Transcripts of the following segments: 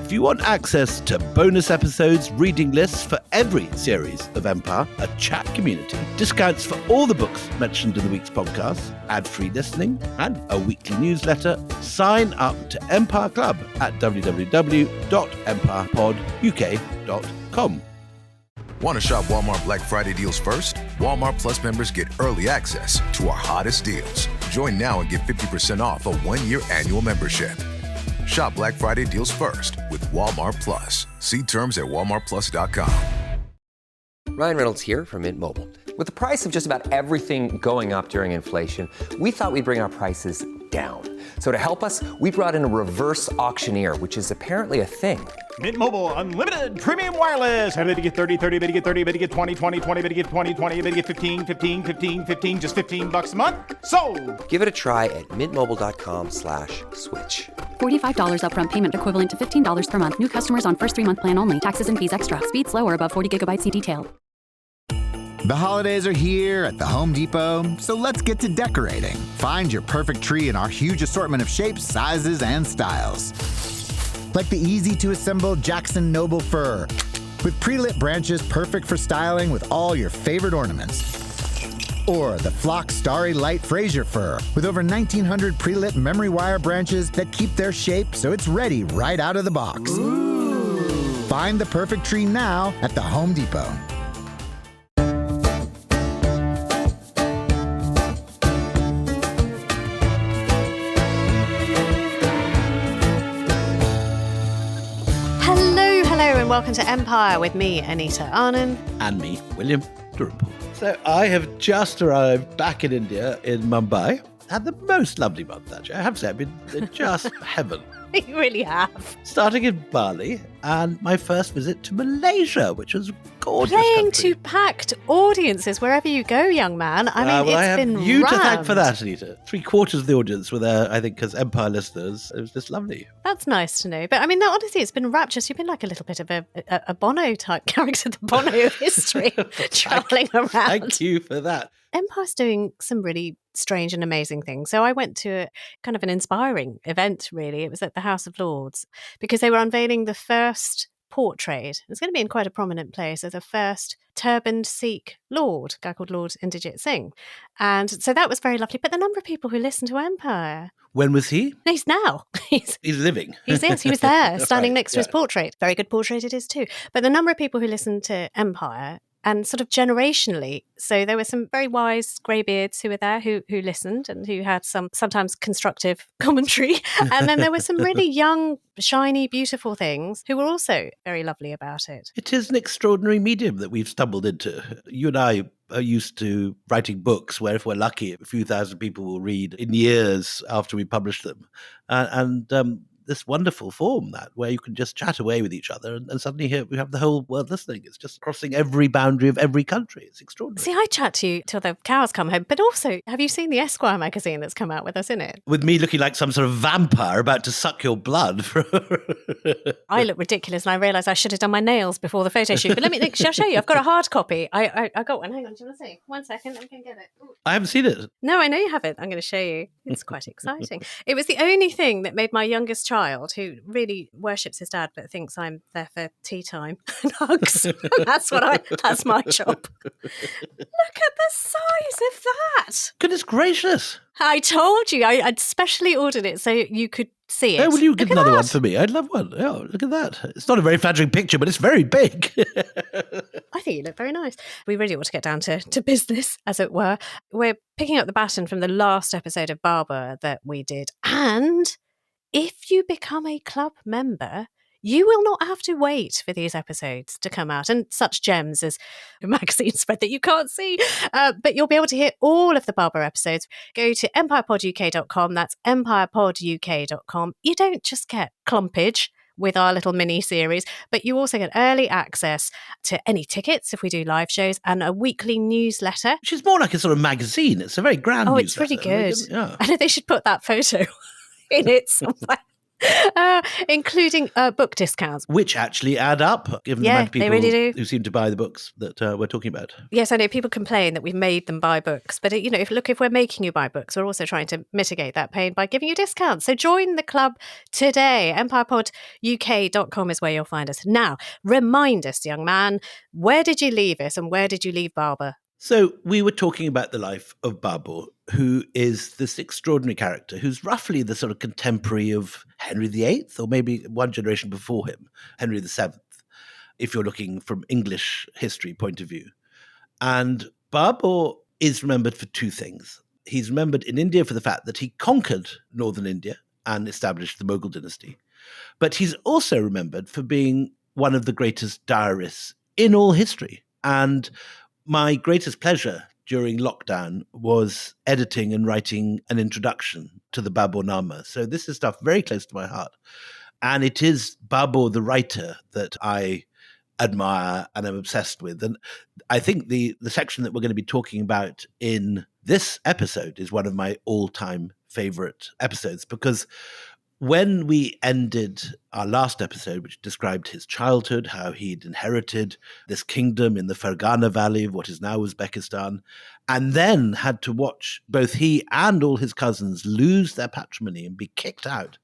If you want access to bonus episodes, reading lists for every series of Empire, a chat community, discounts for all the books mentioned in the week's podcast, ad-free listening, and a weekly newsletter, sign up to Empire Club at www.empirepoduk.com. Want to shop Walmart Black Friday deals first? Walmart Plus members get early access to our hottest deals. Join now and get 50% off a 1-year annual membership. Shop Black Friday deals first with Walmart Plus. See terms at walmartplus.com. Ryan Reynolds here from Mint Mobile. With the price of just about everything going up during inflation, we thought we'd bring our prices down. So to help us, we brought in a reverse auctioneer, which is apparently a thing. Mint Mobile Unlimited Premium Wireless. How to get 30, 30, bit to get 30, bit to get 20, 20, 20, bit to get 20, 20, bit to get 15, 15, 15, 15, just $15 a month? Sold! Give it a try at mintmobile.com/switch. $45 upfront payment equivalent to $15 per month. New customers on first 3-month plan only. Taxes and fees extra. Speed slower above 40 gigabytes. See detail. The holidays are here at the Home Depot, so let's get to decorating. Find your perfect tree in our huge assortment of shapes, sizes, and styles. Like the easy-to-assemble Jackson Noble fir, with pre-lit branches perfect for styling with all your favorite ornaments. Or the Flock Starry Light Fraser fir, with over 1,900 pre-lit memory wire branches that keep their shape so it's ready right out of the box. Ooh. Find the perfect tree now at the Home Depot. And welcome to Empire with me, Anita Arnon. And me, William Durham. So I have just arrived back in India, in Mumbai. Had the most lovely month, actually. I have to say, I've been just heaven. You really have. Starting in Bali, and my first visit to Malaysia, which was gorgeous. Playing country. to packed audiences wherever you go, young man. I mean, I it's have been you rammed. to thank for that, Anita. 3/4 of the audience were there, I think, as Empire listeners. It was just lovely. That's nice to know. But I mean, honestly, it's been rapturous. You've been like a little bit of a Bono type character, the Bono of history, travelling around. Thank you for that. Empire's doing some really strange and amazing things. So I went to a kind of an inspiring event, really. It was at the House of Lords because they were unveiling the first portrait. It's going to be in quite a prominent place as the first turbaned Sikh lord, a guy called Lord Inderjit Singh. And so that was very lovely. But the number of people who listened to Empire. When was he? He's now. He's living. Yes, he was there, standing right, next to his portrait. Very good portrait it is too. But the number of people who listened to Empire, and sort of generationally, so there were some very wise greybeards who were there who listened and who had some sometimes constructive commentary. And then there were some really young, shiny, beautiful things who were also very lovely about it. It is an extraordinary medium that we've stumbled into. You and I are used to writing books where, if we're lucky, a few thousand people will read in years after we publish them. And this wonderful form where you can just chat away with each other and suddenly here we have the whole world listening. It's just crossing every boundary of every country. It's extraordinary. See, I chat to you till the cows come home, but also, have you seen the Esquire magazine that's come out with us in it? With me looking like some sort of vampire about to suck your blood. I look ridiculous and I realise I should have done my nails before the photo shoot. But shall I show you? I've got a hard copy. I got one. Hang on, do you want to see? 1 second, I can get it. Ooh. I haven't seen it. No, I know you haven't. I'm going to show you. It's quite exciting. It was the only thing that made my youngest child, who really worships his dad but thinks I'm there for tea time and hugs. That's my job. Look at the size of that. Goodness gracious. I told you. I'd specially ordered it so you could see it. Oh, will you get another one for me? I'd love one. Oh, look at that. It's not a very flattering picture, but it's very big. I think you look very nice. We really ought to get down to business, as it were. We're picking up the baton from the last episode of Babur that we did. And if you become a club member, you will not have to wait for these episodes to come out and such gems as a magazine spread that you can't see. But you'll be able to hear all of the Babur episodes. Go to empirepoduk.com. That's empirepoduk.com. You don't just get clumpage with our little mini series, but you also get early access to any tickets if we do live shows and a weekly newsletter. Which is more like a sort of magazine. It's a very grand newsletter. It's really good. Yeah. I know they should put that photo in it somewhere. Including book discounts. Which actually add up, given the Yeah, amount of they people really do. who seem to buy the books that we're talking about. Yes, I know people complain that we've made them buy books, but if we're making you buy books, we're also trying to mitigate that pain by giving you discounts. So join the club today. EmpirePodUK.com is where you'll find us. Now, remind us, young man, where did you leave us and where did you leave Babur? So we were talking about the life of Babur, who is this extraordinary character who's roughly the sort of contemporary of Henry VIII, or maybe one generation before him, Henry VII, if you're looking from English history point of view. And Babur is remembered for two things. He's remembered in India for the fact that he conquered northern India and established the Mughal dynasty. But he's also remembered for being one of the greatest diarists in all history. And my greatest pleasure during lockdown was editing and writing an introduction to the Baburnama. So this is stuff very close to my heart. And it is Babur, the writer, that I admire and am obsessed with. And I think the section that we're going to be talking about in this episode is one of my all-time favorite episodes, because when we ended our last episode, which described his childhood, how he'd inherited this kingdom in the Fergana Valley of what is now Uzbekistan, and then had to watch both he and all his cousins lose their patrimony and be kicked out.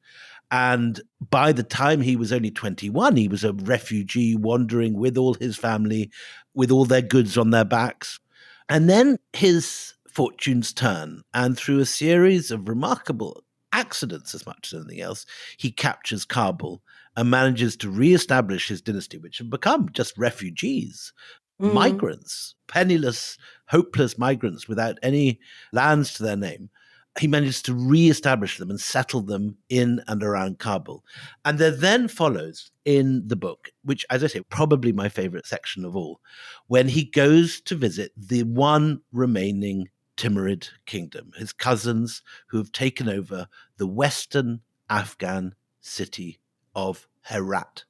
And by the time he was only 21, he was a refugee wandering with all his family, with all their goods on their backs. And then his fortunes turn, and through a series of remarkable accidents as much as anything else, he captures Kabul and manages to reestablish his dynasty, which have become just refugees, migrants, penniless, hopeless migrants without any lands to their name. He manages to reestablish them and settle them in and around Kabul. And there then follows in the book, which, as I say, probably my favorite section of all, when he goes to visit the one remaining Timurid kingdom, his cousins who have taken over the western Afghan city of Herat.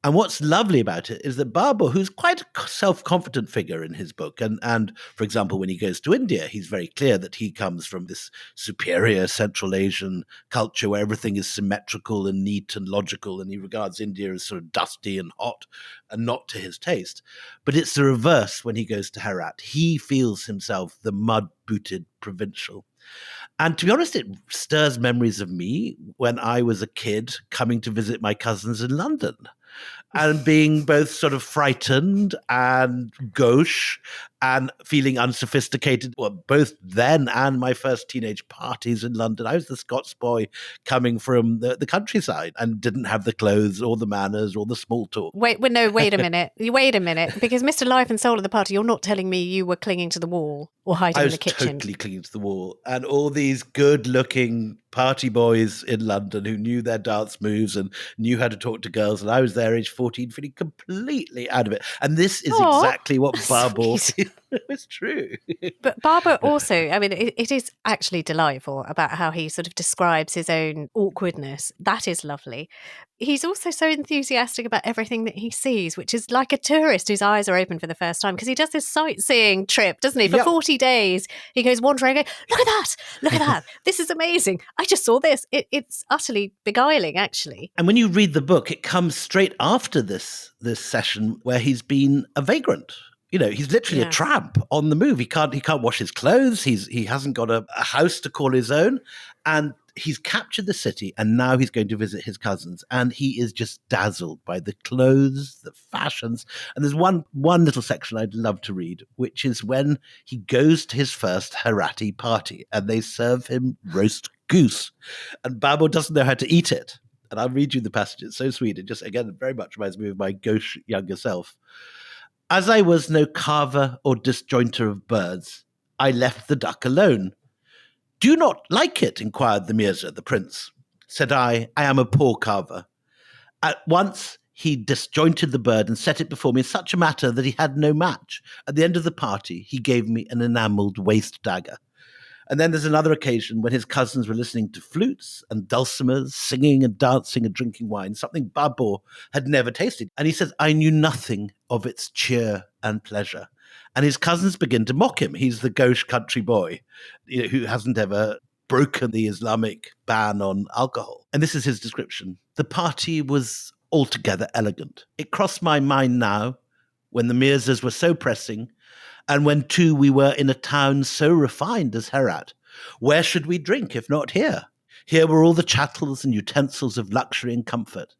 And what's lovely about it is that Babur, who's quite a self-confident figure in his book, and for example, when he goes to India, he's very clear that he comes from this superior Central Asian culture where everything is symmetrical and neat and logical, and he regards India as sort of dusty and hot and not to his taste. But it's the reverse when he goes to Herat. He feels himself the mud-booted provincial. And to be honest, it stirs memories of me when I was a kid coming to visit my cousins in London and being both sort of frightened and gauche and feeling unsophisticated, well, both then and my first teenage parties in London. I was the Scots boy coming from the countryside and didn't have the clothes or the manners or the small talk. Wait a minute. Wait a minute. Because Mr. Life and Soul of the party, you're not telling me you were clinging to the wall or hiding in the kitchen. I was totally clinging to the wall. And all these good-looking party boys in London who knew their dance moves and knew how to talk to girls. And I was there, age 14, feeling completely out of it. And this is exactly what Babur... It's true. But Babur also, I mean, it is actually delightful about how he sort of describes his own awkwardness. That is lovely. He's also so enthusiastic about everything that he sees, which is like a tourist whose eyes are open for the first time, because he does this sightseeing trip, doesn't he? For 40 days, he goes wandering, going, look at that, this is amazing. I just saw this. It's utterly beguiling, actually. And when you read the book, it comes straight after this session where he's been a vagrant. You know, he's literally a tramp on the move. He can't wash his clothes. He hasn't got a house to call his own. And he's captured the city, and now he's going to visit his cousins. And he is just dazzled by the clothes, the fashions. And there's one little section I'd love to read, which is when he goes to his first Herati party, and they serve him roast goose. And Babur doesn't know how to eat it. And I'll read you the passage. It's so sweet. It just, again, very much reminds me of my gauche younger self. As I was no carver or disjointer of birds, I left the duck alone. Do you not like it? Inquired the Mirza, the prince. Said I am a poor carver. At once he disjointed the bird and set it before me in such a manner that he had no match. At the end of the party, he gave me an enamelled waist dagger. And then there's another occasion when his cousins were listening to flutes and dulcimers, singing and dancing and drinking wine, something Babur had never tasted. And he says, I knew nothing of its cheer and pleasure. And his cousins begin to mock him. He's the gauche country boy, who hasn't ever broken the Islamic ban on alcohol. And this is his description. The party was altogether elegant. It crossed my mind now, when the Mirzas were so pressing, and when too we were in a town so refined as Herat. Where should we drink if not here? Here were all the chattels and utensils of luxury and comfort.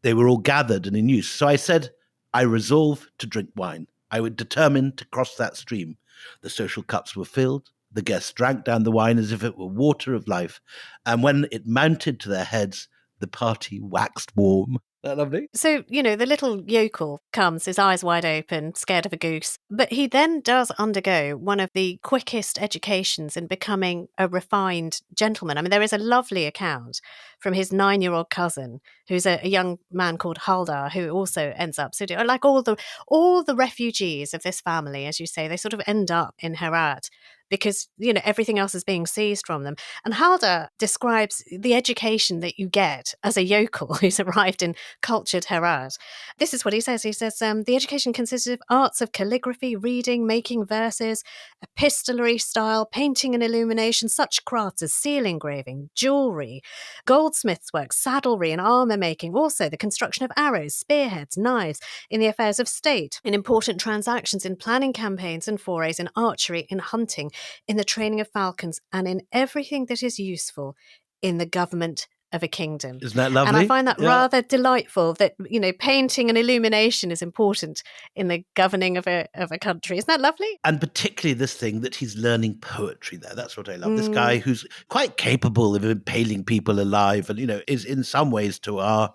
They were all gathered and in use. So I said, I resolve to drink wine. I would determine to cross that stream. The social cups were filled. The guests drank down the wine as if it were water of life. And when it mounted to their heads, the party waxed warm. Isn't that lovely? So, the little yokel comes, his eyes wide open, scared of a goose. But he then does undergo one of the quickest educations in becoming a refined gentleman. I mean, there is a lovely account from his 9-year-old cousin, who's a young man called Haldar, who also ends up, like all the refugees of this family, as you say, they sort of end up in Herat, because, everything else is being seized from them. And Haldar describes the education that you get as a yokel who's arrived in cultured Herat. This is what he says. He says, the education consisted of arts of calligraphy, reading, making verses, epistolary style, painting and illumination, such crafts as seal engraving, jewellery, goldsmiths' work, saddlery and armour making, also the construction of arrows, spearheads, knives, in the affairs of state, in important transactions, in planning campaigns and forays, in archery, in hunting, in the training of falcons, and in everything that is useful in the government of a kingdom. Isn't that lovely? And I find that rather delightful, that, painting and illumination is important in the governing of a country. Isn't that lovely? And particularly this thing that he's learning poetry there. That's what I love. This guy who's quite capable of impaling people alive and, is in some ways, to our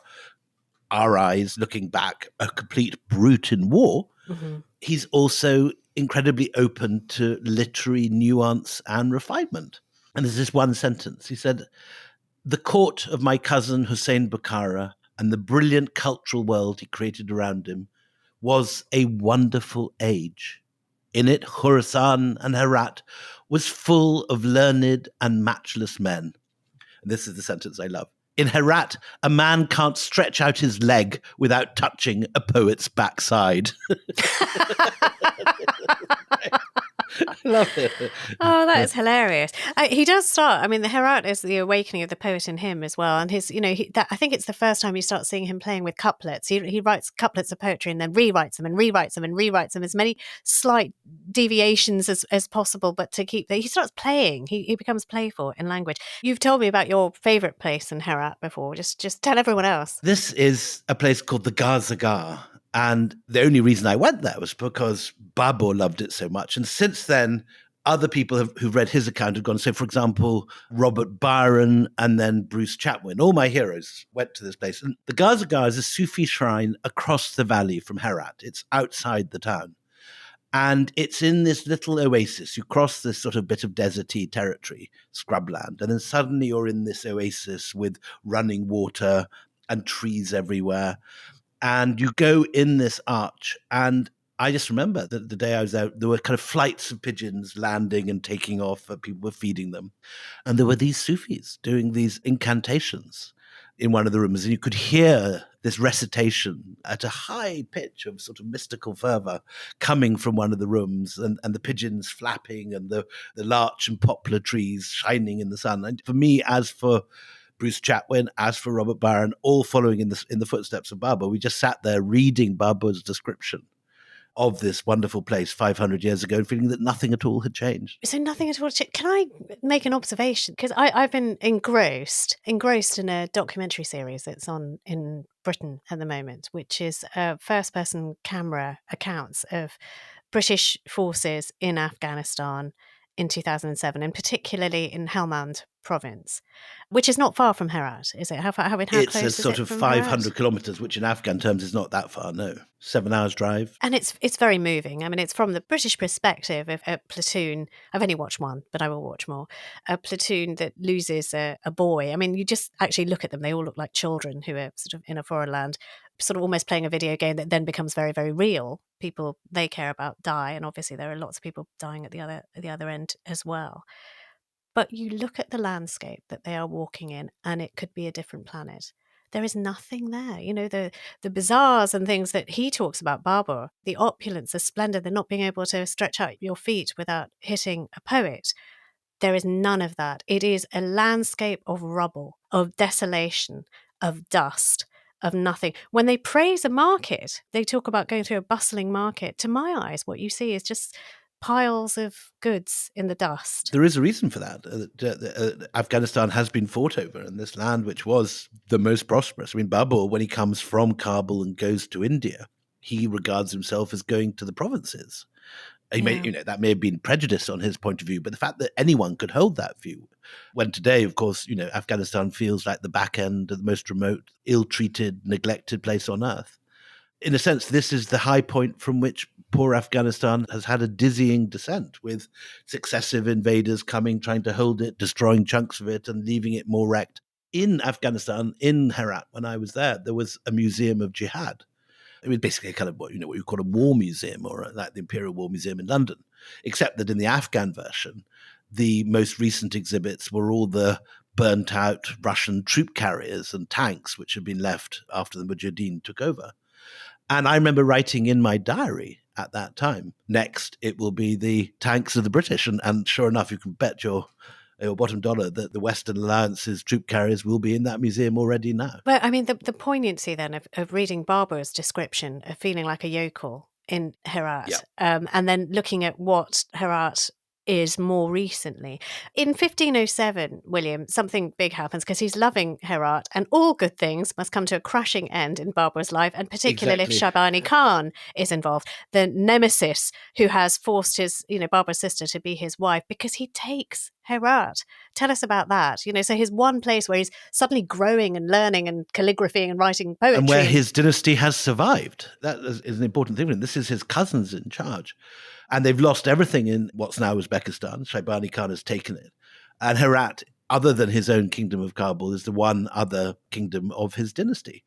eyes, looking back, a complete brute in war. Mm-hmm. He's also incredibly open to literary nuance and refinement. And there's this one sentence. He said, the court of my cousin Hussein Bukhara and the brilliant cultural world he created around him was a wonderful age. In it, Khorasan and Herat was full of learned and matchless men. And this is the sentence I love. In Herat, a man can't stretch out his leg without touching a poet's backside. I love it. Oh, that is hilarious. He does start. I mean, the Herat is the awakening of the poet in him as well. And his, I think it's the first time you start seeing him playing with couplets. He writes couplets of poetry and then rewrites them and rewrites them and rewrites them, as many slight deviations as possible. But to keep, he starts playing. He becomes playful in language. You've told me about your favourite place in Herat before. Just tell everyone else. This is a place called the Garzagar. And the only reason I went there was because Babur loved it so much. And since then, other people who've read his account have gone. So, for example, Robert Byron and then Bruce Chatwin, all my heroes went to this place. And the Garzagar is a Sufi shrine across the valley from Herat. It's outside the town. And it's in this little oasis. You cross this sort of bit of deserty territory, scrubland, and then suddenly you're in this oasis with running water and trees everywhere. And you go in this arch, and I just remember that the day I was there, there were kind of flights of pigeons landing and taking off, and people were feeding them. And there were these Sufis doing these incantations in one of the rooms, and you could hear this recitation at a high pitch of sort of mystical fervor coming from one of the rooms, and the pigeons flapping and the larch and poplar trees shining in the sun. And for me, as for Bruce Chatwin, as for Robert Byron, all following in the footsteps of Babur, we just sat there reading Babur's description of this wonderful place 500 years ago and feeling that nothing at all had changed. So nothing at all changed. Can I make an observation? Because I've been engrossed in a documentary series that's on in Britain at the moment, which is first-person camera accounts of British forces in Afghanistan in 2007, and particularly in Helmand province, which is not far from Herat, is it? How close it's a is sort it of from 500 Herat? kilometres, which in Afghan terms is not that far, no. 7 hours drive. And it's very moving. I mean, it's from the British perspective of a platoon. I've only watched one, but I will watch more. A platoon that loses a boy. I mean, you just actually look at them. They all look like children who are sort of in a foreign land, sort of almost playing a video game that then becomes very, very real. People they care about die. And obviously there are lots of people dying at the other end as well. But you look at the landscape that they are walking in, and it could be a different planet. There is nothing there. The bazaars and things that he talks about, Babur, the opulence, the splendor, the not being able to stretch out your feet without hitting a poet. There is none of that. It is a landscape of rubble, of desolation, of dust, of nothing. When they praise a market, they talk about going through a bustling market. To my eyes, what you see is just piles of goods in the dust. There is a reason for that. Afghanistan has been fought over, and this land, which was the most prosperous. I mean, Babur, when he comes from Kabul and goes to India, he regards himself as going to the provinces. He may, that may have been prejudice on his point of view, but the fact that anyone could hold that view, when today, of course, Afghanistan feels like the back end of the most remote, ill-treated, neglected place on earth. In a sense, this is the high point from which poor Afghanistan has had a dizzying descent, with successive invaders coming, trying to hold it, destroying chunks of it, and leaving it more wrecked. In Afghanistan, in Herat, when I was there was a museum of jihad. It was basically a kind of what you call a war museum, or like the Imperial War Museum in London, except that in the Afghan version, the most recent exhibits were all the burnt out Russian troop carriers and tanks which had been left after the Mujahideen took over. And I remember writing in my diary at that time, next it will be the tanks of the British. And sure enough, you can bet your bottom dollar that the Western Alliance's troop carriers will be in that museum already now. Well, I mean, the poignancy then of reading Babur's description of feeling like a yokel in Herat, and then looking at what Herat is more recently. In 1507, William, something big happens because he's loving Herat, and all good things must come to a crashing end in Babur's life, and particularly if Shaybani Khan is involved, the nemesis who has forced his, Babur's sister to be his wife, because he takes Herat. Tell us about that. So his one place where he's suddenly growing and learning and calligraphy and writing poetry. And where his dynasty has survived. That is an important thing. This is his cousins in charge. And they've lost everything in what's now Uzbekistan. Shaybani Khan has taken it. And Herat, other than his own kingdom of Kabul, is the one other kingdom of his dynasty.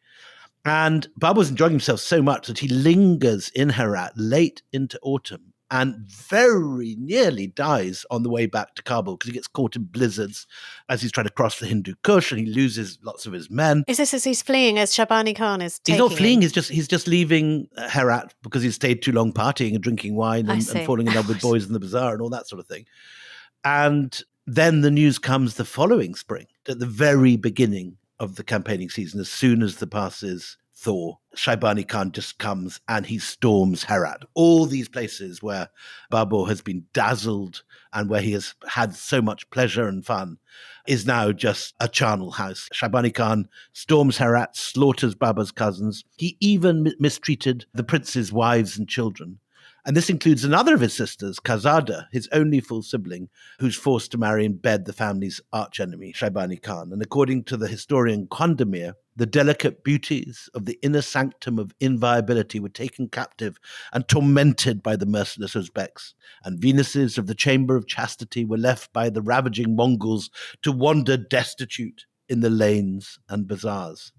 And Babur's enjoying himself so much that he lingers in Herat late into autumn and very nearly dies on the way back to Kabul because he gets caught in blizzards as he's trying to cross the Hindu Kush, and he loses lots of his men. Is this as he's fleeing, as Shaybani Khan is taking He's not fleeing, him? he's just leaving Herat because he's stayed too long partying and drinking wine and falling in love with boys in the bazaar and all that sort of thing. And then the news comes the following spring, at the very beginning of the campaigning season, as soon as the passes thaw, Shaybani Khan just comes and he storms Herat. All these places where Babur has been dazzled and where he has had so much pleasure and fun is now just a charnel house. Shaybani Khan storms Herat, slaughters Babur's cousins. He even mistreated the prince's wives and children. And this includes another of his sisters, Khazada, his only full sibling, who's forced to marry and bed the family's archenemy, Shaybani Khan. And according to the historian Kandemir, the delicate beauties of the inner sanctum of inviolability were taken captive and tormented by the merciless Uzbeks, and Venuses of the chamber of chastity were left by the ravaging Mongols to wander destitute in the lanes and bazaars.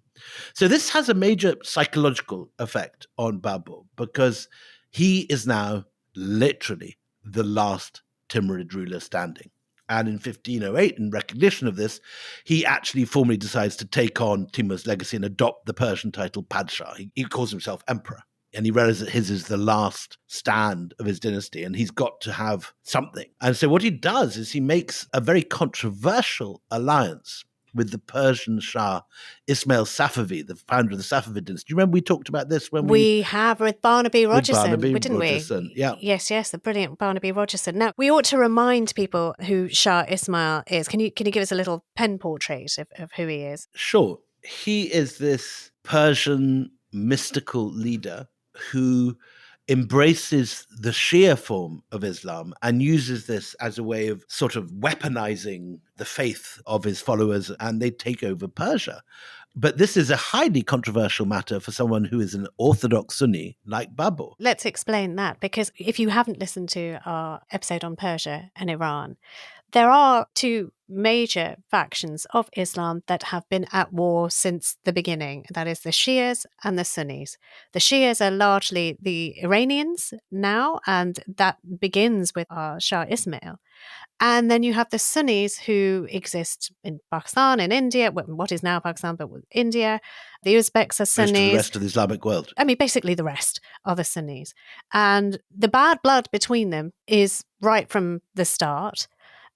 So this has a major psychological effect on Babur because he is now literally the last Timurid ruler standing. And in 1508, in recognition of this, he actually formally decides to take on Timur's legacy and adopt the Persian title Padshah. He calls himself emperor. And he realizes that his is the last stand of his dynasty, and he's got to have something. And so what he does is he makes a very controversial alliance with the Persian Shah, Ismail Safavi, the founder of the Safavid dynasty. Do you remember we talked about this when we have with Barnaby Rogerson, didn't we? Yeah. Yes, the brilliant Barnaby Rogerson. Now, we ought to remind people who Shah Ismail is. Can you give us a little pen portrait of who he is? Sure. He is this Persian mystical leader who embraces the Shia form of Islam and uses this as a way of sort of weaponizing the faith of his followers, and they take over Persia. But this is a highly controversial matter for someone who is an Orthodox Sunni like Babur. Let's explain that, because if you haven't listened to our episode on Persia and Iran, there are two major factions of Islam that have been at war since the beginning. That is the Shias and the Sunnis. The Shias are largely the Iranians now, and that begins with Shah Ismail. And then you have the Sunnis who exist in Pakistan, in India, what is now Pakistan, but with India. The Uzbeks are Sunnis. The rest of the Islamic world. I mean, basically the rest are the Sunnis. And the bad blood between them is right from the start.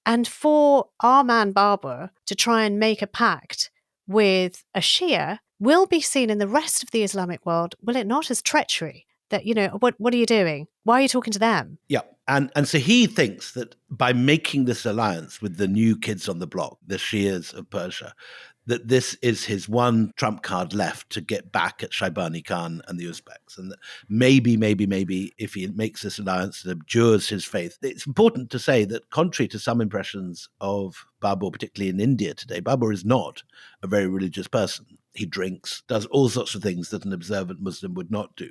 And for our man Babur to try and make a pact with a Shia will be seen in the rest of the Islamic world, will it not, as treachery? That, what are you doing? Why are you talking to them? Yeah. And so he thinks that by making this alliance with the new kids on the block, the Shias of Persia, that this is his one trump card left to get back at Shaybani Khan and the Uzbeks. And that maybe, if he makes this alliance and abjures his faith. It's important to say that contrary to some impressions of Babur, particularly in India today, Babur is not a very religious person. He drinks, does all sorts of things that an observant Muslim would not do.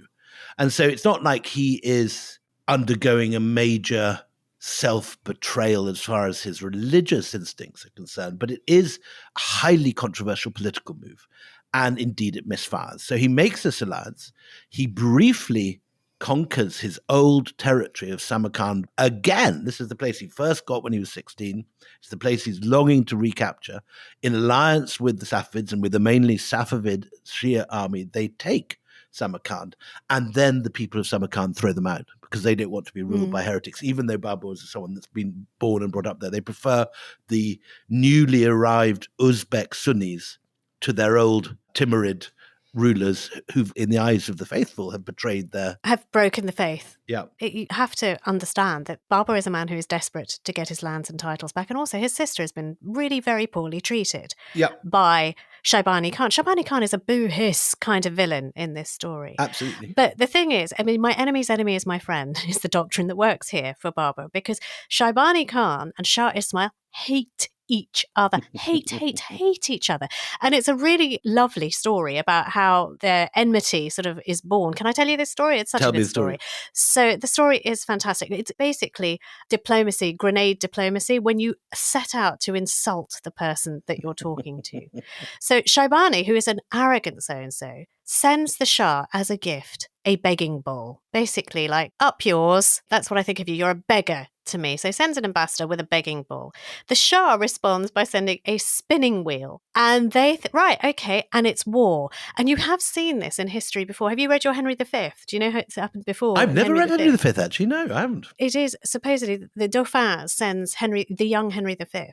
And so it's not like he is undergoing a major self-betrayal as far as his religious instincts are concerned, but it is a highly controversial political move. And indeed, it misfires. So he makes this alliance. He briefly conquers his old territory of Samarkand again. This is the place he first got when he was 16. It's the place he's longing to recapture. In alliance with the Safavids and with the mainly Safavid Shia army, they take Samarkand, and then the people of Samarkand throw them out because they don't want to be ruled by heretics, even though Babur is someone that's been born and brought up there. They prefer the newly arrived Uzbek Sunnis to their old Timurid rulers who, in the eyes of the faithful, have broken the faith. Yeah. You have to understand that Babur is a man who is desperate to get his lands and titles back. And also his sister has been really very poorly treated by Shaybani Khan. Shaybani Khan is a boo-hiss kind of villain in this story. Absolutely. But the thing is, my enemy's enemy is my friend is the doctrine that works here for Babur, because Shaybani Khan and Shah Ismail hate each other, hate each other. And it's a really lovely story about how their enmity sort of is born. Can I tell you this story? It's such a good story. So the story is fantastic. It's basically diplomacy, grenade diplomacy, when you set out to insult the person that you're talking to. So Shaybani, who is an arrogant so-and-so, sends the Shah as a gift a begging bowl. Basically, like, up yours. That's what I think of you. You're a beggar to me. So sends an ambassador with a begging bowl. The Shah responds by sending a spinning wheel. And they right, okay, and it's war. And you have seen this in history before. Have you read your Henry V? Do you know how it's happened before? I've never read Henry V, actually. No, I haven't. It is supposedly the Dauphin sends the young Henry V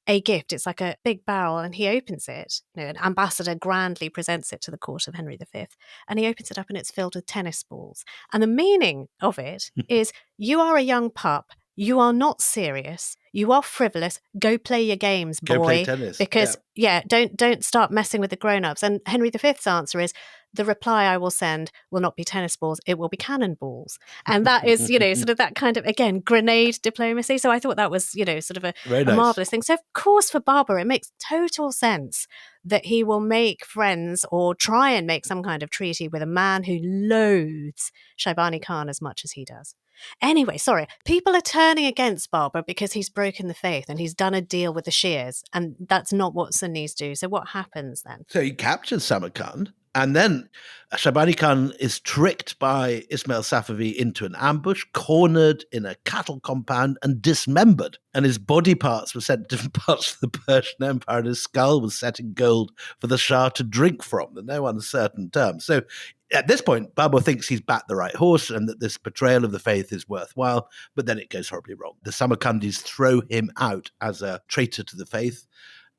a gift. It's like a big barrel, and he opens it. An ambassador grandly presents it to the court of Henry V, and he opens it up and it's filled with tennis balls. And the meaning of it is, you are a young pup, you are not serious, you are frivolous, go play your games, boy. Go play tennis. Because, don't start messing with the grown-ups. And Henry V's answer is, the reply I will send will not be tennis balls, it will be cannonballs. And that is, sort of that kind of, again, grenade diplomacy. So I thought that was, sort of a marvellous thing. So of course for Babur, it makes total sense that he will make friends or try and make some kind of treaty with a man who loathes Shaybani Khan as much as he does. Anyway, sorry, people are turning against Babur because he's broken the faith and he's done a deal with the Shias, and that's not what Sunnis do. So what happens then? So he captures Samarkand, and then Shaybani Khan is tricked by Ismail Safavi into an ambush, cornered in a cattle compound and dismembered. And his body parts were sent to different parts of the Persian Empire, and his skull was set in gold for the Shah to drink from in no uncertain terms. So at this point, Babur thinks he's backed the right horse and that this betrayal of the faith is worthwhile, but then it goes horribly wrong. The Samarkandis throw him out as a traitor to the faith.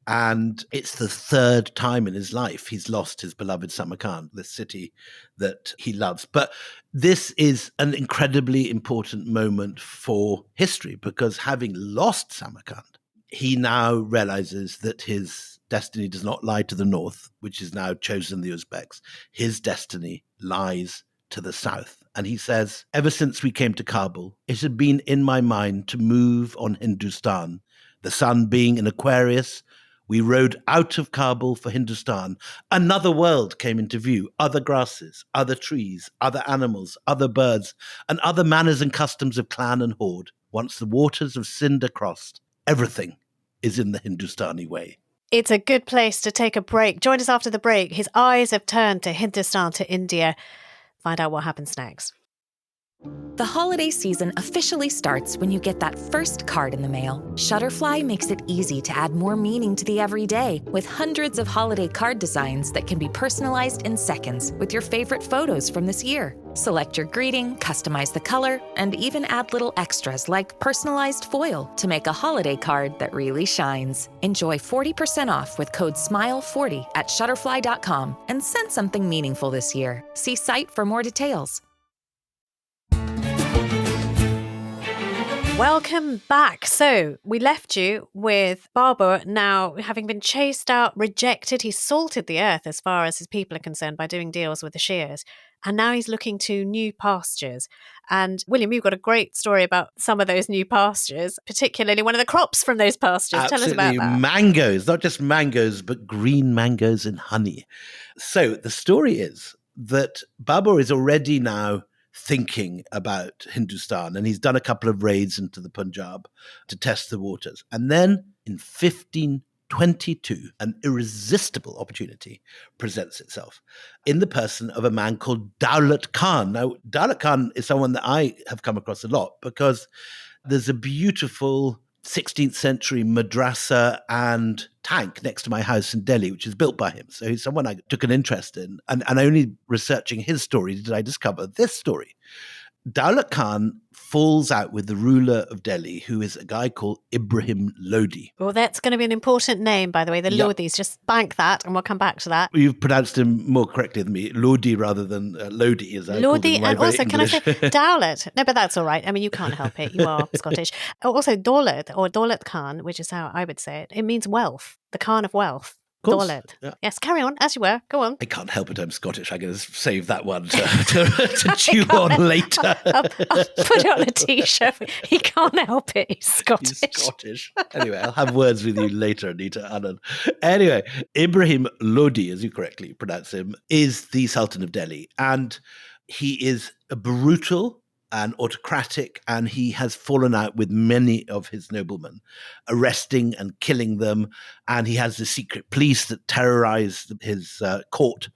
And it's the third time in his life he's lost his beloved Samarkand, the city that he loves. But this is an incredibly important moment for history, because having lost Samarkand, he now realizes that his destiny does not lie to the north, which is now chosen the Uzbeks. His destiny lies to the south. And he says, ever since we came to Kabul, it had been in my mind to move on Hindustan. The sun being in Aquarius, we rode out of Kabul for Hindustan. Another world came into view, other grasses, other trees, other animals, other birds, and other manners and customs of clan and horde. Once the waters of Sind are crossed, everything is in the Hindustani way. It's a good place to take a break. Join us after the break. His eyes have turned to Hindustan, to India. Find out what happens next. The holiday season officially starts when you get that first card in the mail. Shutterfly makes it easy to add more meaning to the everyday with hundreds of holiday card designs that can be personalized in seconds with your favorite photos from this year. Select your greeting, customize the color, and even add little extras like personalized foil to make a holiday card that really shines. Enjoy 40% off with code SMILE40 at Shutterfly.com and send something meaningful this year. See site for more details. Welcome back. So we left you with Babur now having been chased out, rejected. He's salted the earth as far as his people are concerned by doing deals with the Shias. And now he's looking to new pastures. And William, you've got a great story about some of those new pastures, particularly one of the crops from those pastures. Absolutely. Tell us about that. Mangoes, not just mangoes, but green mangoes and honey. So the story is that Babur is already now thinking about Hindustan, and he's done a couple of raids into the Punjab to test the waters. And then in 1522, an irresistible opportunity presents itself in the person of a man called Daulat Khan. Now, Daulat Khan is someone that I have come across a lot because there's a beautiful 16th century madrasa and tank next to my house in Delhi, which is built by him. So he's someone I took an interest in. And only researching his story did I discover this story. Daulat Khan falls out with the ruler of Delhi, who is a guy called Ibrahim Lodi. Well, that's going to be an important name, by the way, the Lodis. Just bank that, and we'll come back to that. You've pronounced him more correctly than me. Lodi rather than Lodi, as I called him in my and also, English. can I say Daulat? No, but that's all right. I mean, you can't help it. You are Scottish. Also, Daulat, or Daulat Khan, which is how I would say it, it means wealth, the Khan of wealth. Daulat. Yeah. Yes, carry on, as you were. Go on. I can't help it, I'm Scottish. I'm going to save that one to chew on later. I'll put it on a T-shirt. He can't help it. He's Scottish. He's Scottish. Anyway, I'll have words with you later, Anita Anand. Anyway, Ibrahim Lodi, as you correctly pronounce him, is the Sultan of Delhi. And he is a brutal and autocratic, and he has fallen out with many of his noblemen, arresting and killing them. And he has the secret police that terrorize his court.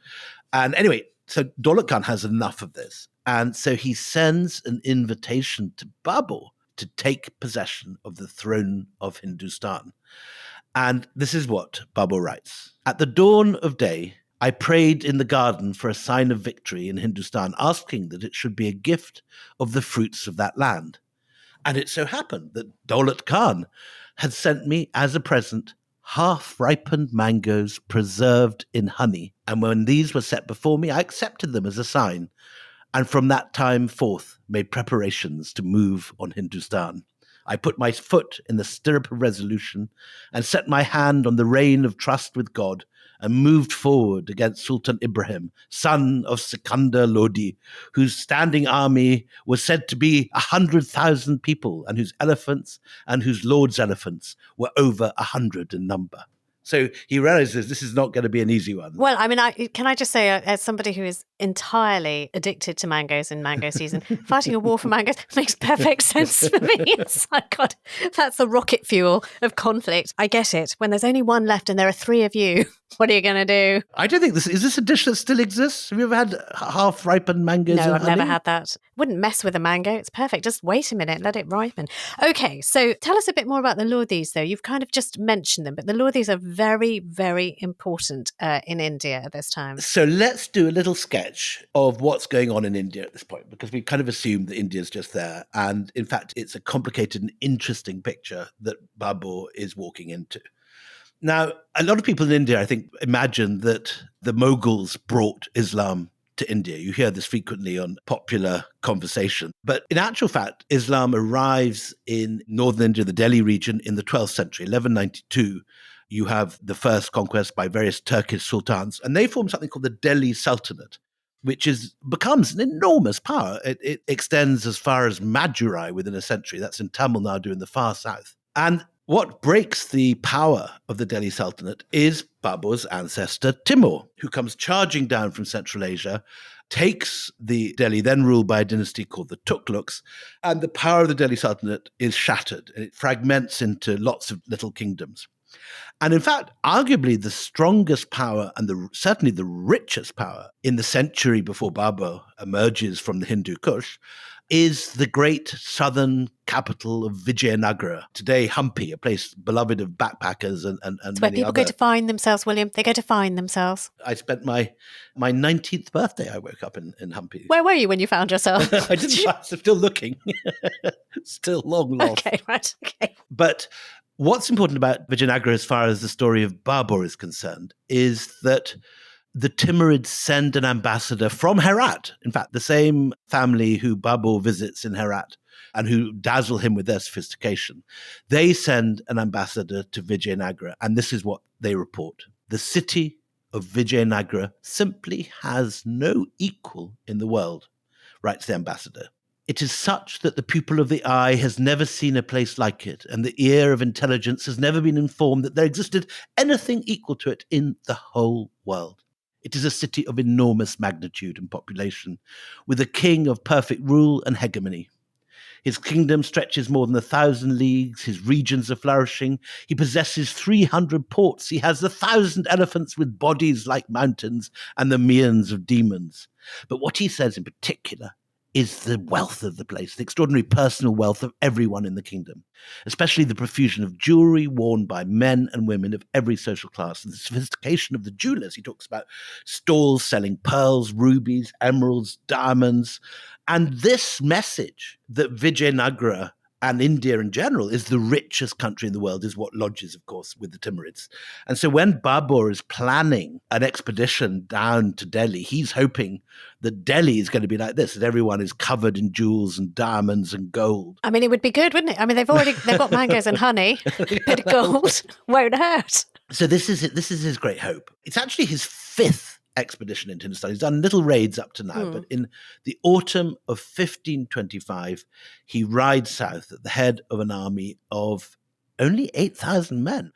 And anyway, so Daulat Khan has enough of this. And so he sends an invitation to Babur to take possession of the throne of Hindustan. And this is what Babur writes. At the dawn of day, I prayed in the garden for a sign of victory in Hindustan, asking that it should be a gift of the fruits of that land. And it so happened that Daulat Khan had sent me as a present half-ripened mangoes preserved in honey. And when these were set before me, I accepted them as a sign, and from that time forth made preparations to move on Hindustan. I put my foot in the stirrup of resolution and set my hand on the rein of trust with God, and moved forward against Sultan Ibrahim, son of Sikandar Lodi, whose standing army was said to be 100,000 people, and whose elephants and whose lord's elephants were over 100 in number. So he realizes this is not going to be an easy one. Well, I mean, can I just say, as somebody who is entirely addicted to mangoes in mango season, fighting a war for mangoes makes perfect sense for me. It's like, God, that's the rocket fuel of conflict. I get it. When there's only one left and there are three of you, what are you going to do? I don't think is this a dish that still exists? Have you ever had half-ripened mangoes? No, and I've honey? never had that. Wouldn't mess with a mango. It's perfect. Just wait a minute, let it ripen. Okay, so tell us a bit more about the Lodis, though. You've kind of just mentioned them, but the Lodis are very, very important in India at this time. So let's do a little sketch of what's going on in India at this point, because we kind of assume that India's just there. And in fact, it's a complicated and interesting picture that Babur is walking into. Now, a lot of people in India, I think, imagine that the Mughals brought Islam to India. You hear this frequently on popular conversation. But in actual fact, Islam arrives in northern India, the Delhi region, in the 12th century, 1192. You have the first conquest by various Turkish sultans, and they form something called the Delhi Sultanate, which becomes an enormous power. It extends as far as Madurai within a century. That's in Tamil Nadu in the far south. And what breaks the power of the Delhi Sultanate is Babur's ancestor Timur, who comes charging down from Central Asia, takes the Delhi, then ruled by a dynasty called the Tughlaqs, and the power of the Delhi Sultanate is shattered, and it fragments into lots of little kingdoms. And in fact, arguably the strongest power and certainly the richest power in the century before Babur emerges from the Hindu Kush is the great southern capital of Vijayanagara. Today, Hampi, a place beloved of backpackers and It's where many people other. go to find themselves, William. They go to find themselves. I spent my 19th birthday, I woke up in Hampi. Where were you when you found yourself? I didn't. I'm still looking. Still long lost. Okay, right. Okay. But what's important about Vijayanagara as far as the story of Babur is concerned is that the Timurids send an ambassador from Herat. In fact, the same family who Babur visits in Herat and who dazzle him with their sophistication. They send an ambassador to Vijayanagara, and this is what they report. The city of Vijayanagara simply has no equal in the world, writes the ambassador. It is such that the pupil of the eye has never seen a place like it, and the ear of intelligence has never been informed that there existed anything equal to it in the whole world. It is a city of enormous magnitude and population, with a king of perfect rule and hegemony. His kingdom stretches more than 1,000 leagues. His regions are flourishing. He possesses 300 ports. He has 1,000 elephants with bodies like mountains and the mien of demons. But what he says in particular is the wealth of the place, the extraordinary personal wealth of everyone in the kingdom, especially the profusion of jewelry worn by men and women of every social class, and the sophistication of the jewelers. He talks about stalls selling pearls, rubies, emeralds, diamonds. And this message that Vijayanagara and India in general is the richest country in the world is what lodges, of course, with the Timurids. And so when Babur is planning an expedition down to Delhi, he's hoping that Delhi is going to be like this, that everyone is covered in jewels and diamonds and gold. I mean, it would be good, wouldn't it? I mean, they've got mangoes and honey. A bit of gold won't hurt. So this is it. This is his great hope. It's actually his fifth expedition into Hindustan. He's done little raids up to now, but in the autumn of 1525, he rides south at the head of an army of only 8,000 men.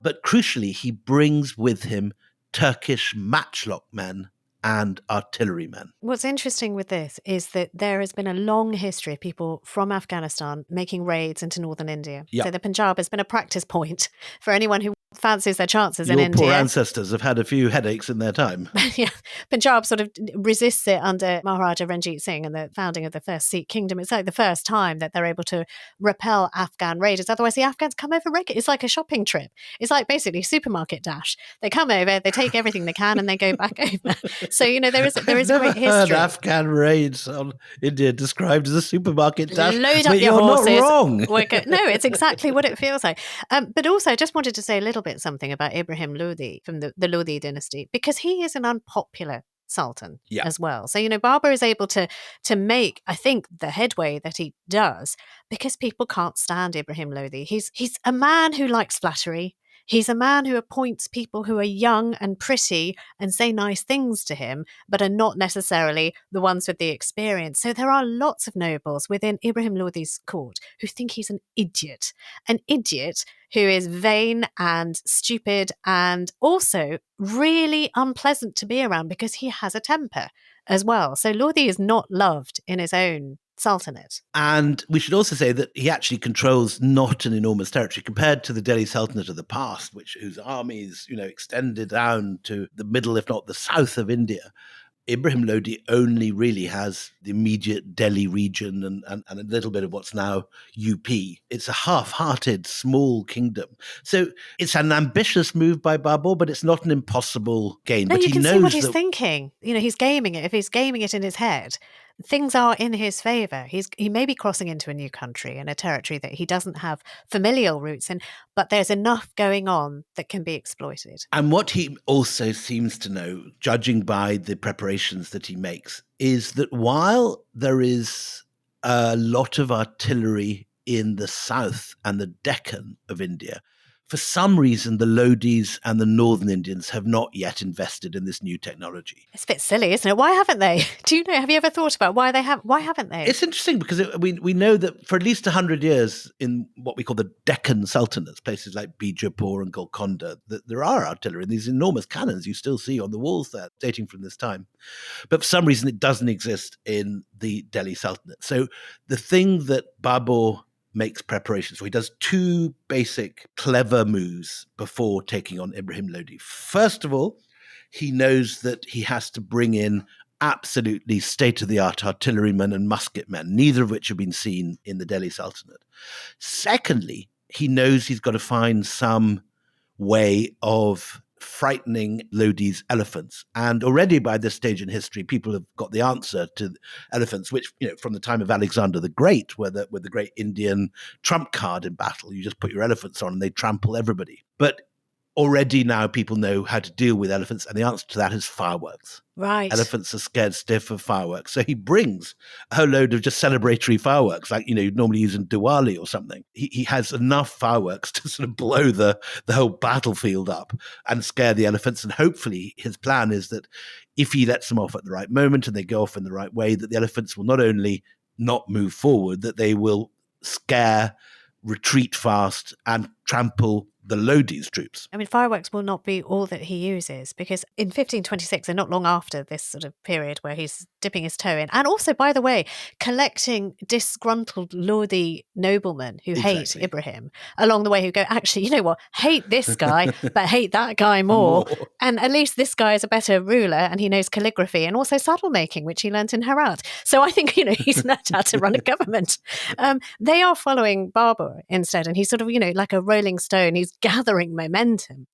But crucially, he brings with him Turkish matchlock men and artillerymen. What's interesting with this is that there has been a long history of people from Afghanistan making raids into northern India. Yep. So the Punjab has been a practice point for anyone who fancies their chances Your in India. poor ancestors have had a few headaches in their time. Yeah, Punjab sort of resists it under Maharaja Ranjit Singh and the founding of the first Sikh kingdom. It's like the first time that they're able to repel Afghan raiders. Otherwise, the Afghans come over regularly. It's like a shopping trip. It's like basically supermarket dash. They come over, they take everything they can, and they go back over. So, you know, there is a great history. Heard Afghan raids on India described as a supermarket dash. Load up your you're horses. Not wrong. No, it's exactly what it feels like. But also, I just wanted to say a little bit something about Ibrahim Lodi from the Lodi dynasty, because he is an unpopular sultan as well. So, you know, Babur is able to make, I think, the headway that he does because people can't stand Ibrahim Lodi. He's a man who likes flattery. He's a man who appoints people who are young and pretty and say nice things to him, but are not necessarily the ones with the experience. So there are lots of nobles within Ibrahim Lodi's court who think he's an idiot who is vain and stupid and also really unpleasant to be around because he has a temper as well. So Lodi is not loved in his own sultanate. And we should also say that he actually controls not an enormous territory compared to the Delhi Sultanate of the past, whose armies, you know, extended down to the middle, if not the south of India. Ibrahim Lodi only really has the immediate Delhi region and a little bit of what's now UP. It's a half-hearted, small kingdom. So it's an ambitious move by Babur, but it's not an impossible gain. No, but you he can knows see what he's thinking. You know, he's gaming it. If he's gaming it in his head, things are in his favour. He may be crossing into a new country and a territory that he doesn't have familial roots in, but there's enough going on that can be exploited. And what he also seems to know, judging by the preparations that he makes, is that while there is a lot of artillery in the south and the Deccan of India, for some reason, the Lodis and the northern Indians have not yet invested in this new technology. It's a bit silly, isn't it? Why haven't they? Do you know? Have you ever thought about why haven't they? It's interesting because we know that for at least 100 years in what we call the Deccan Sultanates, places like Bijapur and Golconda, that there are artillery and these enormous cannons you still see on the walls there, dating from this time. But for some reason, it doesn't exist in the Delhi Sultanate. So the thing that Babur makes preparations for. He does two basic clever moves before taking on Ibrahim Lodi. First of all, he knows that he has to bring in absolutely state-of-the-art artillerymen and musketmen, neither of which have been seen in the Delhi Sultanate. Secondly, he knows he's got to find some way of frightening Lodi's elephants. And already by this stage in history, people have got the answer to elephants, which, from the time of Alexander the Great, were the great Indian trump card in battle. You just put your elephants on and they trample everybody. But already now people know how to deal with elephants, and the answer to that is fireworks. Right. Elephants are scared stiff of fireworks. So he brings a whole load of just celebratory fireworks, like, you'd normally use in Diwali or something. He has enough fireworks to sort of blow the whole battlefield up and scare the elephants. And hopefully his plan is that if he lets them off at the right moment and they go off in the right way, that the elephants will not only not move forward, that they will scare, retreat fast, and trample the Lodi's troops. I mean, fireworks will not be all that he uses, because in 1526, and not long after this sort of period where he's dipping his toe in, and also, by the way, collecting disgruntled Lodi noblemen who hate Ibrahim along the way, who go, actually, you know what, hate this guy, but hate that guy more. And at least this guy is a better ruler and he knows calligraphy and also saddle making, which he learnt in Herat. So I think, he's learned how to run a government. They are following Babur instead, and he's sort of, like a rolling stone. He's gathering momentum.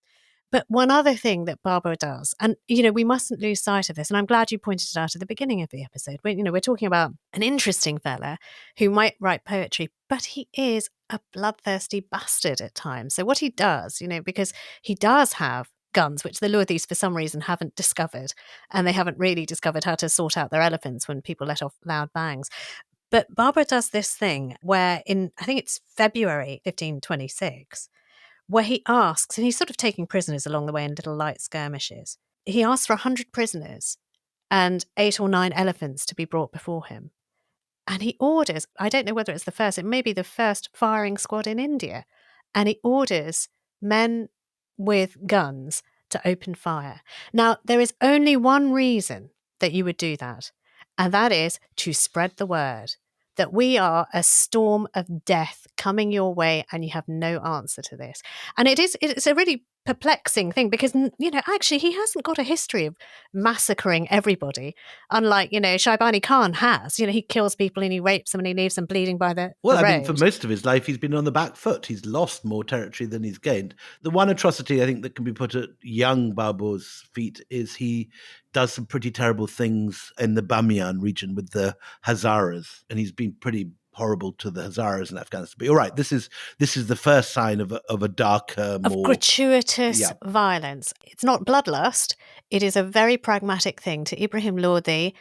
But one other thing that Babur does, and, we mustn't lose sight of this, and I'm glad you pointed it out at the beginning of the episode. We're talking about an interesting fella who might write poetry, but he is a bloodthirsty bastard at times. So what he does, because he does have guns, which the Lodis for some reason haven't discovered, and they haven't really discovered how to sort out their elephants when people let off loud bangs. But Babur does this thing where I think it's February 1526, where he asks, and he's sort of taking prisoners along the way in little light skirmishes. He asks for 100 prisoners and 8 or 9 elephants to be brought before him. And he orders, I don't know whether it's the first, it may be the first firing squad in India. And he orders men with guns to open fire. Now, there is only one reason that you would do that, and that is to spread the word that we are a storm of death coming your way and you have no answer to this. And it's a really perplexing thing because, actually he hasn't got a history of massacring everybody, unlike, Shaybani Khan has. He kills people and he rapes them and he leaves them bleeding by the road. I mean, for most of his life, he's been on the back foot. He's lost more territory than he's gained. The one atrocity I think that can be put at young Babur's feet is he does some pretty terrible things in the Bamiyan region with the Hazaras, and he's been pretty horrible to the Hazaras in Afghanistan. But you're right, this is the first sign of a darker, more gratuitous violence. It's not bloodlust. It is a very pragmatic thing to Ibrahim Lodi.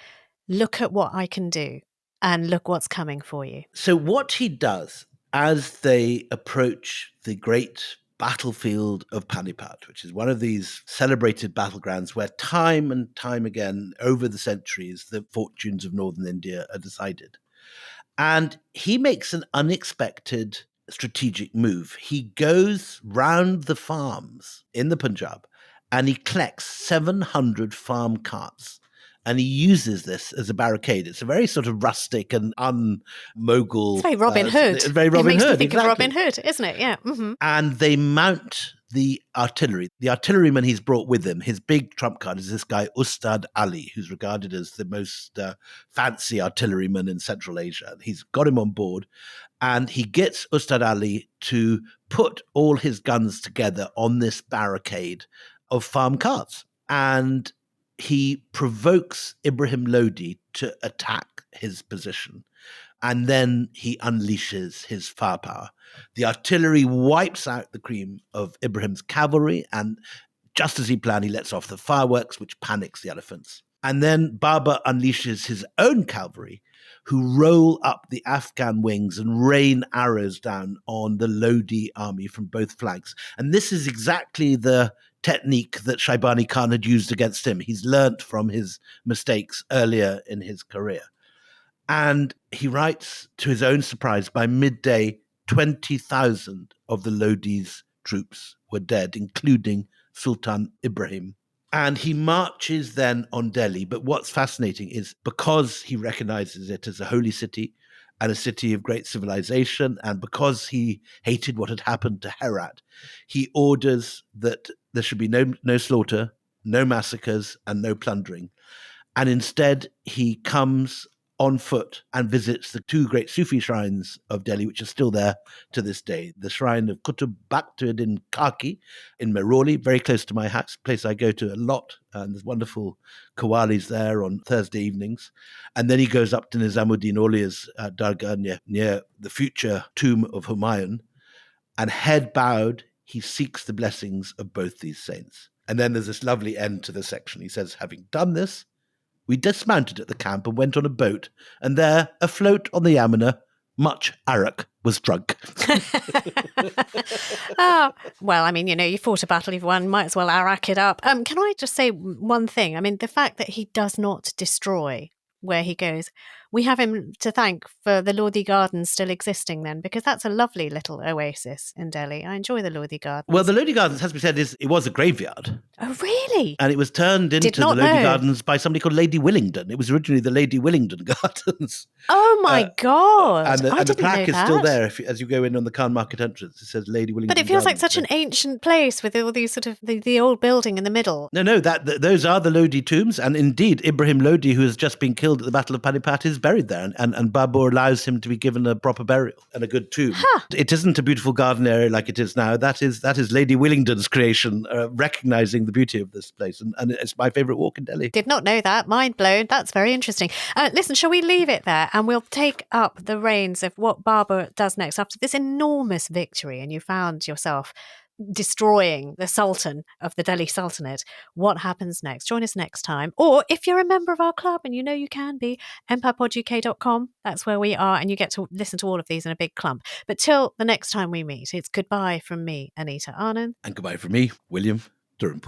Look at what I can do, and look what's coming for you. So what he does as they approach the great battlefield of Panipat, which is one of these celebrated battlegrounds where time and time again over the centuries the fortunes of northern India are decided. And he makes an unexpected strategic move. He goes round the farms in the Punjab and he collects 700 farm carts. And he uses this as a barricade. It's a very sort of rustic and un-Mughal. It's very Robin Hood. Very Robin Hood. It makes me think of Robin Hood, isn't it? Yeah. Mm-hmm. And they mount the artillery. The artilleryman he's brought with him, his big trump card is this guy, Ustad Ali, who's regarded as the most fancy artilleryman in Central Asia. He's got him on board. And he gets Ustad Ali to put all his guns together on this barricade of farm carts. And he provokes Ibrahim Lodi to attack his position, and then he unleashes his firepower. The artillery wipes out the cream of Ibrahim's cavalry, and just as he planned, he lets off the fireworks, which panics the elephants. And then Babur unleashes his own cavalry, who roll up the Afghan wings and rain arrows down on the Lodi army from both flanks. And this is exactly the technique that Shaybani Khan had used against him. He's learnt from his mistakes earlier in his career. And he writes, to his own surprise, by midday, 20,000 of the Lodi's troops were dead, including Sultan Ibrahim. And he marches then on Delhi. But what's fascinating is because he recognizes it as a holy city and a city of great civilization, and because he hated what had happened to Herat, he orders that there should be no slaughter, no massacres, and no plundering. And instead, he comes on foot and visits the two great Sufi shrines of Delhi, which are still there to this day. The shrine of Qutb Bakhtiyar in Khaki in Mehrauli, very close to my house, place I go to a lot. And there's wonderful qawwalis there on Thursday evenings. And then he goes up to Nizamuddin Aulia's Dargah near the future tomb of Humayun. And head bowed, he seeks the blessings of both these saints. And then there's this lovely end to the section. He says, having done this, we dismounted at the camp and went on a boat, and there, afloat on the Yamuna, much arak was drunk. Well, I mean, you fought a battle you've won, might as well arak it up. Can I just say one thing? I mean, the fact that he does not destroy where he goes, we have him to thank for the Lodi Gardens still existing then, because that's a lovely little oasis in Delhi. I enjoy the Lodi Gardens. Well, the Lodi Gardens, has to be said, it was a graveyard. Oh, really? And it was turned into the Lodi Gardens by somebody called Lady Willingdon. It was originally the Lady Willingdon Gardens. Oh, my God. And the didn't plaque know is still that. there as you go in on the Khan Market entrance. It says Lady Willingdon But it feels like Gardens. such an ancient place with all these sort of the old building in the middle. No, those are the Lodi tombs. And indeed, Ibrahim Lodi, who has just been killed at the Battle of Panipat, is buried there. And Babur allows him to be given a proper burial and a good tomb. Huh. It isn't a beautiful garden area like it is now. That is Lady Willingdon's creation, recognising the beauty of this place. And it's my favourite walk in Delhi. Did not know that. Mind blown. That's very interesting. Listen, shall we leave it there and we'll take up the reins of what Babur does next after this enormous victory and you found yourself destroying the Sultan of the Delhi Sultanate. What happens next? Join us next time. Or if you're a member of our club, and you can be, empirepoduk.com. That's where we are, and you get to listen to all of these in a big clump. But till the next time we meet, it's goodbye from me, Anita Anand. And goodbye from me, William Durham.